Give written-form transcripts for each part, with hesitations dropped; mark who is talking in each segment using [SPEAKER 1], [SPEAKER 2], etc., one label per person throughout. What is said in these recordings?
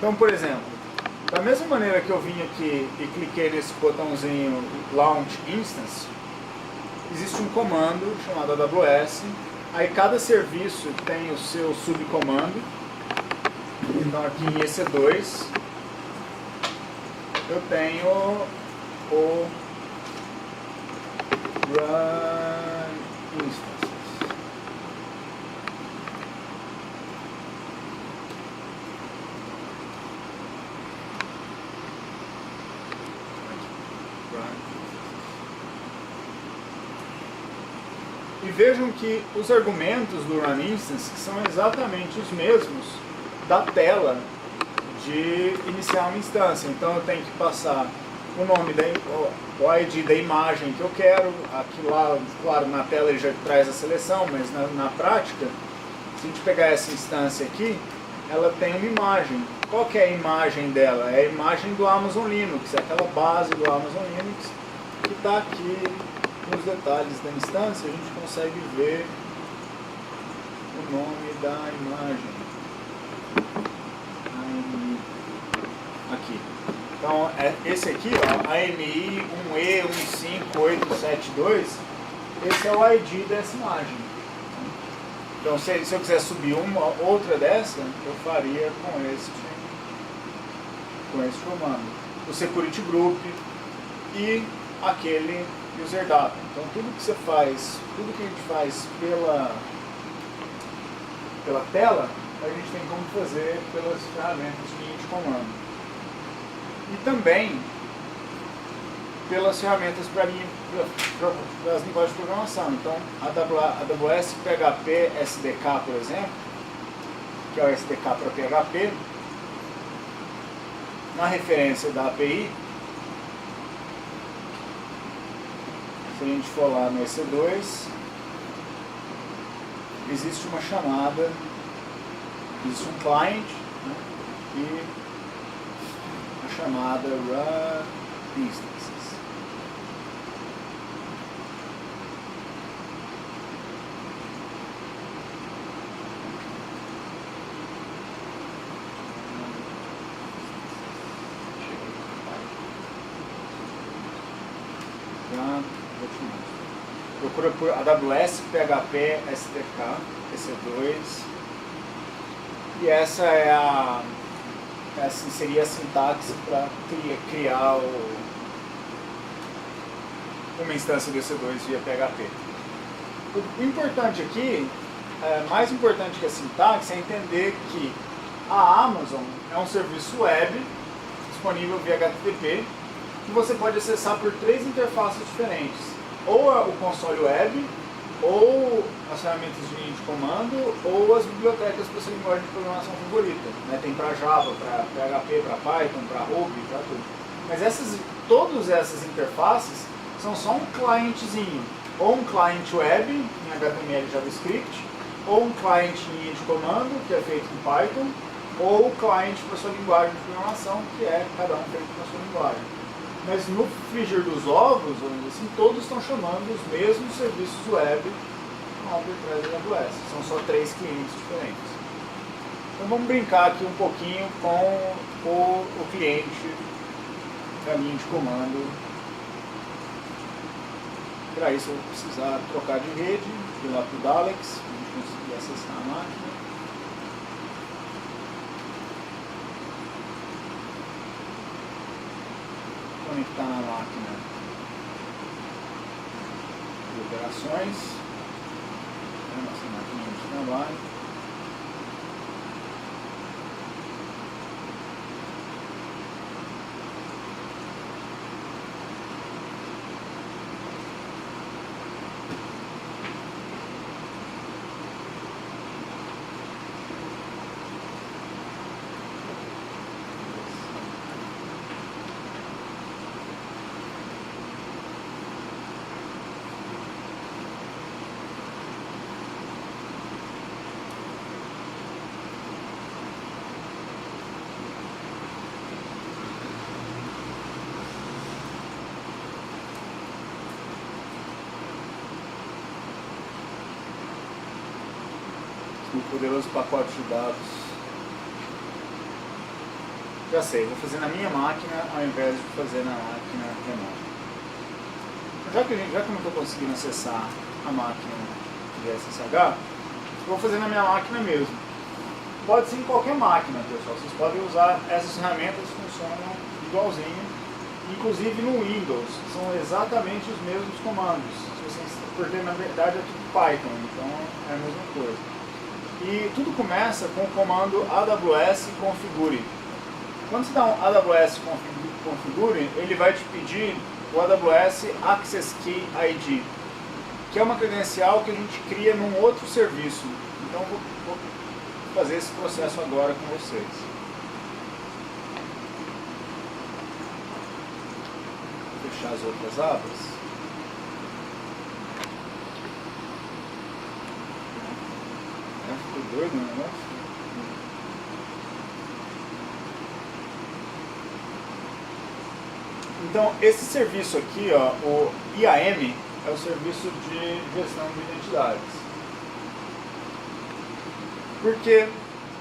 [SPEAKER 1] Então, por exemplo, da mesma maneira que eu vim aqui e cliquei nesse botãozinho Launch Instance, existe um comando chamado AWS, aí cada serviço tem o seu subcomando. Então aqui em EC2 eu tenho o Run Instances. E vejam que os argumentos do Run Instance são exatamente os mesmos da tela de iniciar uma instância. Então eu tenho que passar o nome, o ID da imagem que eu quero. Aqui lá, claro, na tela ele já traz a seleção, mas na prática, se a gente pegar essa instância aqui, ela tem uma imagem. Qual que é a imagem dela? É a imagem do Amazon Linux, é aquela base do Amazon Linux que está aqui nos detalhes da instância. A gente consegue ver o nome da imagem. Aqui. Então, esse aqui, ó, AMI 1E15872, esse é o ID dessa imagem. Então, se eu quiser subir uma outra dessa, eu faria com esse comando. O Security Group e aquele User Data. Então, tudo que você faz, tudo que a gente faz pela tela, a gente tem como fazer pelas ferramentas de linha de comando. E também pelas ferramentas para as linguagens de programação. Então, a AWS PHP SDK, por exemplo, que é o SDK para PHP, na referência da API, se a gente for lá no EC2, existe uma chamada, existe um client, né, e chamada Run Instances. Procura por AWS PHP SDK EC2, e essa é essa seria a sintaxe para criar uma instância do EC2 via PHP. O importante aqui, mais importante que a sintaxe, é entender que a Amazon é um serviço web disponível via HTTP que você pode acessar por 3 interfaces diferentes: ou o console web, ou as ferramentas de linha de comando, ou as bibliotecas para sua linguagem de programação favorita. Né? Tem para Java, para PHP, para Python, para Ruby, para tudo. Mas todas essas interfaces são só um clientezinho. Ou um client web, em HTML e JavaScript, ou um client em linha de comando, que é feito em Python, ou o client para sua linguagem de programação, que é cada um feito para sua linguagem. Mas no frigir dos ovos, assim, todos estão chamando os mesmos serviços web por trás da AWS. São só 3 clientes diferentes. Então vamos brincar aqui um pouquinho com o cliente da linha de comando. Para isso eu vou precisar trocar de rede, ir lá para o Daleks, para a gente conseguir acessar a máquina. Conectar na máquina de operações, nossa máquina de trabalho. Um poderoso pacote de dados Já sei, vou fazer na minha máquina ao invés de fazer na máquina remota. Já que eu não estou conseguindo acessar a máquina de SSH, vou fazer na minha máquina mesmo. Pode ser em qualquer máquina, pessoal. Vocês podem usar essas ferramentas, funcionam igualzinho. Inclusive no Windows, são exatamente os mesmos comandos. Porque na verdade é tudo Python, então é a mesma coisa. E tudo começa com o comando AWS configure. Quando você dá um AWS configure, ele vai te pedir o AWS Access Key ID, que é uma credencial que a gente cria num outro serviço. Então vou fazer esse processo agora com vocês. Vou fechar as outras abas. Ficou doido o negócio? Então, esse serviço aqui, ó, o IAM, é o serviço de gestão de identidades. Porque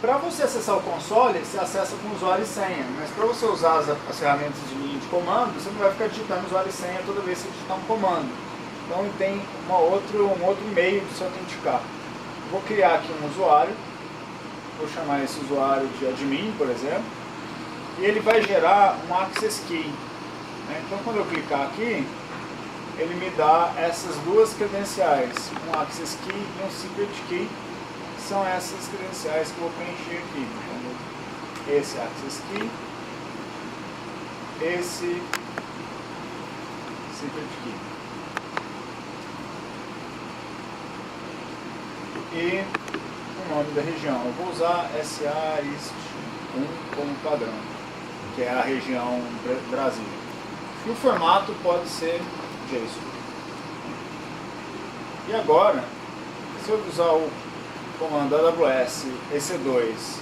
[SPEAKER 1] para você acessar o console, você acessa com usuário e senha, mas para você usar as ferramentas de linha de comando, você não vai ficar digitando usuário e senha toda vez que você digitar um comando. Então tem um outro meio de se autenticar. Vou criar aqui um usuário, vou chamar esse usuário de admin, por exemplo, e ele vai gerar um access key. Então quando eu clicar aqui, ele me dá essas duas credenciais, um access key e um secret key. São essas credenciais que eu vou preencher aqui. Então, esse access key, esse secret key. E o nome da região. Eu vou usar SA IST1 como padrão, que é a região Brasil. E o formato pode ser JSON. E agora, se eu usar o comando AWS EC2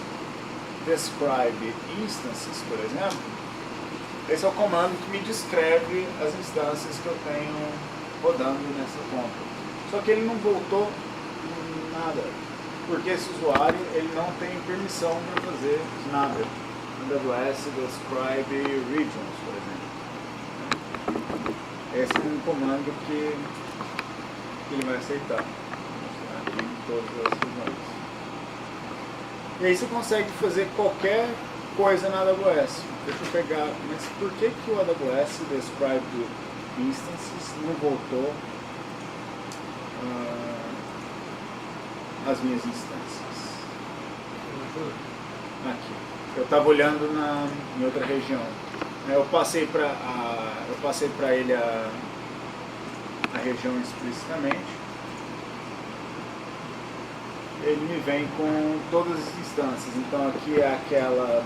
[SPEAKER 1] describe instances, por exemplo, esse é o comando que me descreve as instâncias que eu tenho rodando nessa conta. Só que ele não voltou nada, porque esse usuário ele não tem permissão para fazer nada. AWS describe regions, por exemplo. Esse é um comando que ele vai aceitar. Todas as funções. E aí você consegue fazer qualquer coisa na AWS. Deixa eu pegar, mas por que o AWS Describe Instances não voltou as minhas instâncias? Aqui. Eu estava olhando em outra região. Eu passei para ele a região explicitamente. Ele me vem com todas as instâncias. Então aqui é aquela.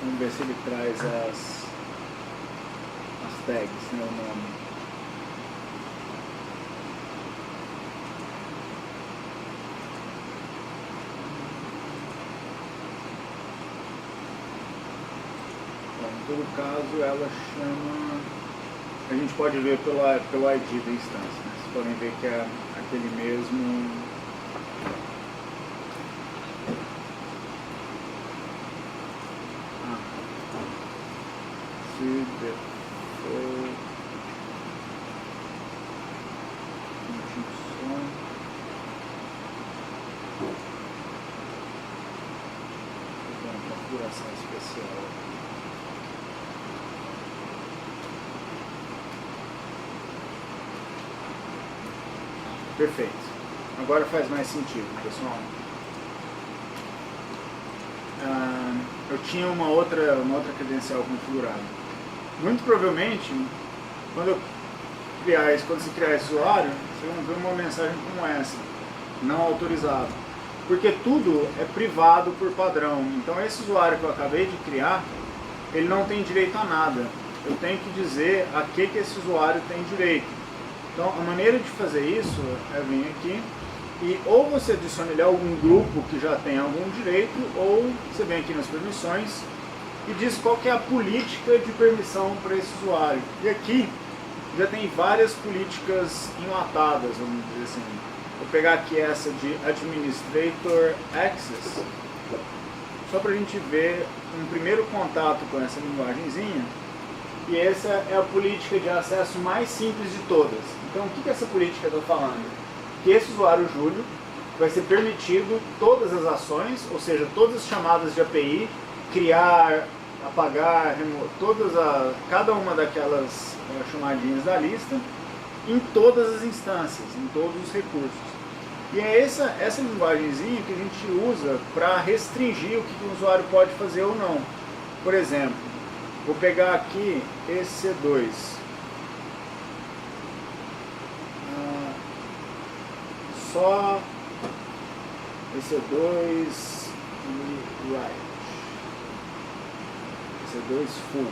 [SPEAKER 1] Vamos ver se ele traz as tags, né, o nome. Bom, em todo caso ela chama. A gente pode ver pelo ID da instância, né? Vocês podem ver que é aquele mesmo. Se default uma configuração especial. Perfeito. Agora faz mais sentido, pessoal. Eu tinha uma outra credencial configurada. Muito provavelmente, quando você criar esse usuário, você vai ver uma mensagem como essa, não autorizado. Porque tudo é privado por padrão. Então esse usuário que eu acabei de criar, ele não tem direito a nada. Eu tenho que dizer a que esse usuário tem direito. Então a maneira de fazer isso é vir aqui e ou você adiciona ele a algum grupo que já tem algum direito, ou você vem aqui nas permissões e diz qual que é a política de permissão para esse usuário. E aqui já tem várias políticas enlatadas, vamos dizer assim. Vou pegar aqui essa de Administrator Access. só para a gente ver um primeiro contato com essa linguagenzinha. E essa é a política de acesso mais simples de todas. Então, o que essa política está falando? Que esse usuário Júlio vai ser permitido todas as ações, ou seja, todas as chamadas de API, criar, apagar, cada uma daquelas chamadinhas da lista, em todas as instâncias, em todos os recursos. E é essa linguagenzinha que a gente usa para restringir o que o usuário pode fazer ou não. Por exemplo, vou pegar aqui esse C2. Só esse C2 e write. C2 full.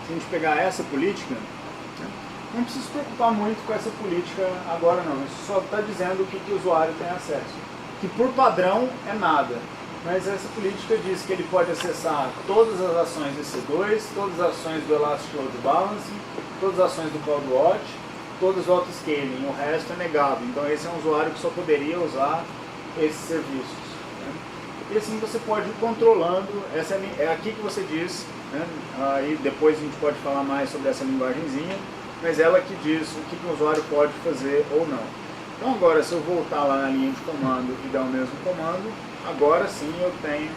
[SPEAKER 1] Se a gente pegar essa política, não precisa se preocupar muito com essa política agora não. Isso só está dizendo o que o usuário tem acesso. Que por padrão é nada. Mas essa política diz que ele pode acessar todas as ações do EC2, todas as ações do Elastic Load Balancing, todas as ações do CloudWatch, todas o autoscaling. O resto é negado. Então esse é um usuário que só poderia usar esses serviços. E assim você pode ir controlando, é aqui que você diz, né? Aí depois a gente pode falar mais sobre essa linguagenzinha, mas ela que diz o que o usuário pode fazer ou não. Então agora, se eu voltar lá na linha de comando e dar o mesmo comando, agora sim eu tenho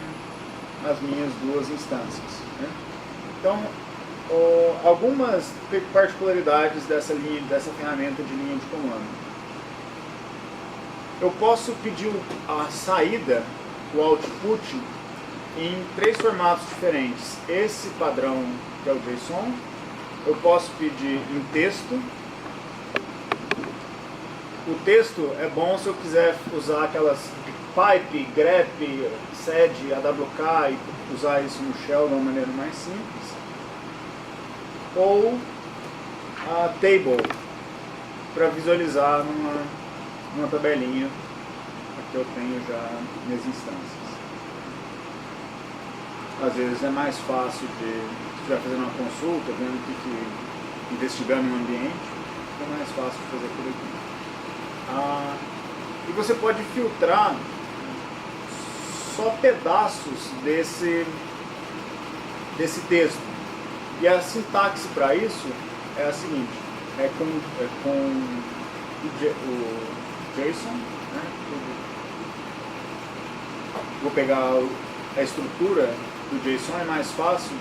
[SPEAKER 1] as minhas duas instâncias. Né? Então, algumas particularidades dessa ferramenta de linha de comando. Eu posso pedir a saída, o output, em 3 formatos diferentes. Esse padrão, que é o JSON, eu posso pedir em texto. O texto é bom se eu quiser usar aquelas pipe, grep, sed, AWK e usar isso no shell de uma maneira mais simples. Ou a table, para visualizar numa tabelinha que eu tenho já minhas instâncias. Às vezes é mais fácil se estiver fazendo uma consulta, vendo investigando um ambiente, é mais fácil de fazer por aqui. E você pode filtrar só pedaços desse texto. E a sintaxe para isso é a seguinte, é com o JSON, né? Vou pegar a estrutura do JSON, é mais fácil,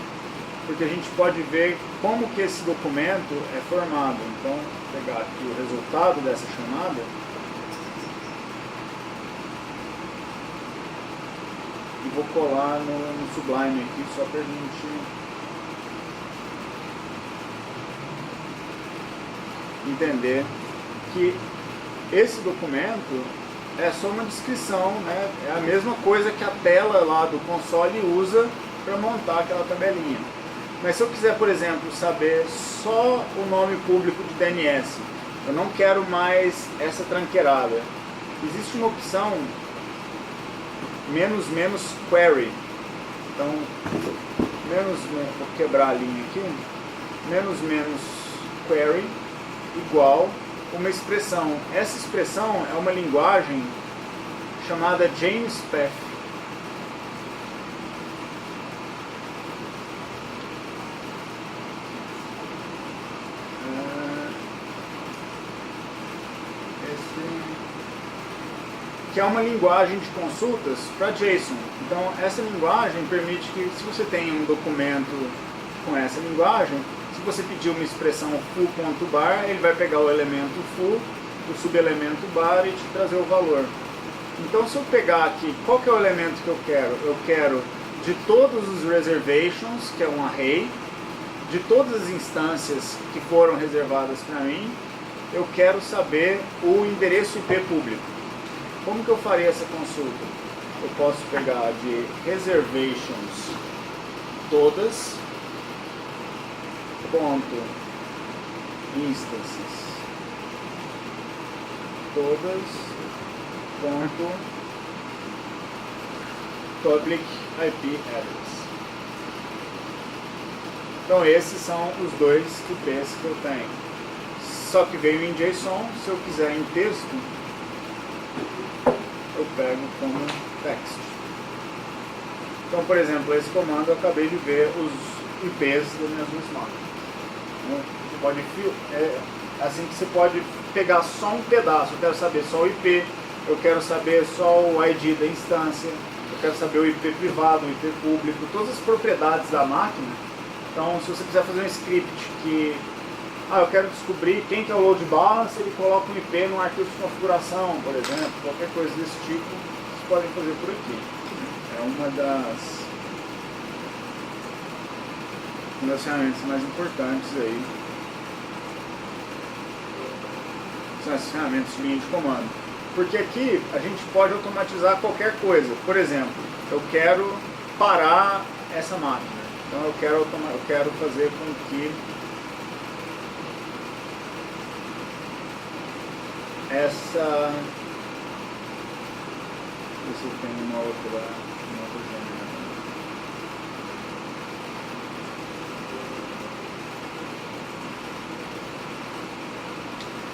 [SPEAKER 1] porque a gente pode ver como que esse documento é formado. Então, vou pegar aqui o resultado dessa chamada e vou colar no Sublime aqui, só para a gente entender que esse documento é só uma descrição, né? É a mesma coisa que a tela lá do console usa para montar aquela tabelinha. Mas se eu quiser, por exemplo, saber só o nome público de DNS, eu não quero mais essa tranqueirada. Existe uma opção menos query. Então, vou quebrar a linha aqui, menos query igual uma expressão. Essa expressão é uma linguagem chamada JMSPEC. Que é uma linguagem de consultas para JSON. Então, essa linguagem permite que, se você tem um documento com essa linguagem, se você pedir uma expressão foo.bar, ele vai pegar o elemento foo, o subelemento bar e te trazer o valor. Então, se eu pegar aqui, qual que é o elemento que eu quero? Eu quero de todos os reservations, que é um array, de todas as instâncias que foram reservadas para mim, eu quero saber o endereço IP público. Como que eu faria essa consulta? Eu posso pegar de reservations todas, ponto, instances, todas, ponto, public IP address. Então esses são os dois IPs que eu tenho. Só que veio em JSON, se eu quiser em texto, eu pego como text. Então, por exemplo, esse comando eu acabei de ver os IPs das minhas duas máquinas. Você pode, assim que você pode pegar só um pedaço. Eu quero saber só o IP, eu quero saber só o ID da instância, eu quero saber o IP privado, o IP público, todas as propriedades da máquina. Então, se você quiser fazer um script que eu quero descobrir quem que é o load balance, ele coloca um IP no arquivo de configuração, por exemplo, qualquer coisa desse tipo, vocês podem fazer por aqui. É uma das ferramentas mais importantes aí. São essas ferramentas de linha de comando. Porque aqui a gente pode automatizar qualquer coisa. Por exemplo, eu quero parar essa máquina. Então eu quero fazer com que essa... Deixa eu ver se tem uma outra janela.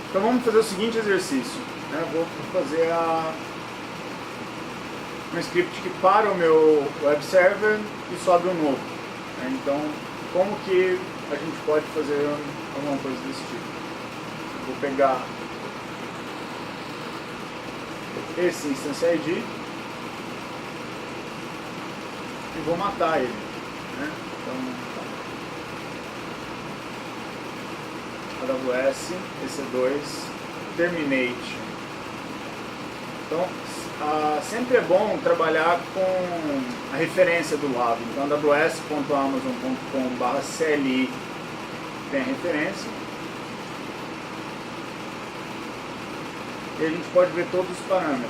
[SPEAKER 1] Então vamos fazer o seguinte exercício. Vou fazer um script que para o meu web server e sobe um novo. Então, como que a gente pode fazer alguma coisa desse tipo? Vou pegar esse instance ID e vou matar ele. Então, AWS EC2 terminate. Então, sempre é bom trabalhar com a referência do lado. Então, aws.amazon.com/cli tem a referência. E a gente pode ver todos os parâmetros.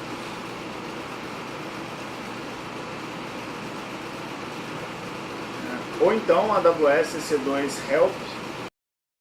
[SPEAKER 1] Ou então, AWS EC2 help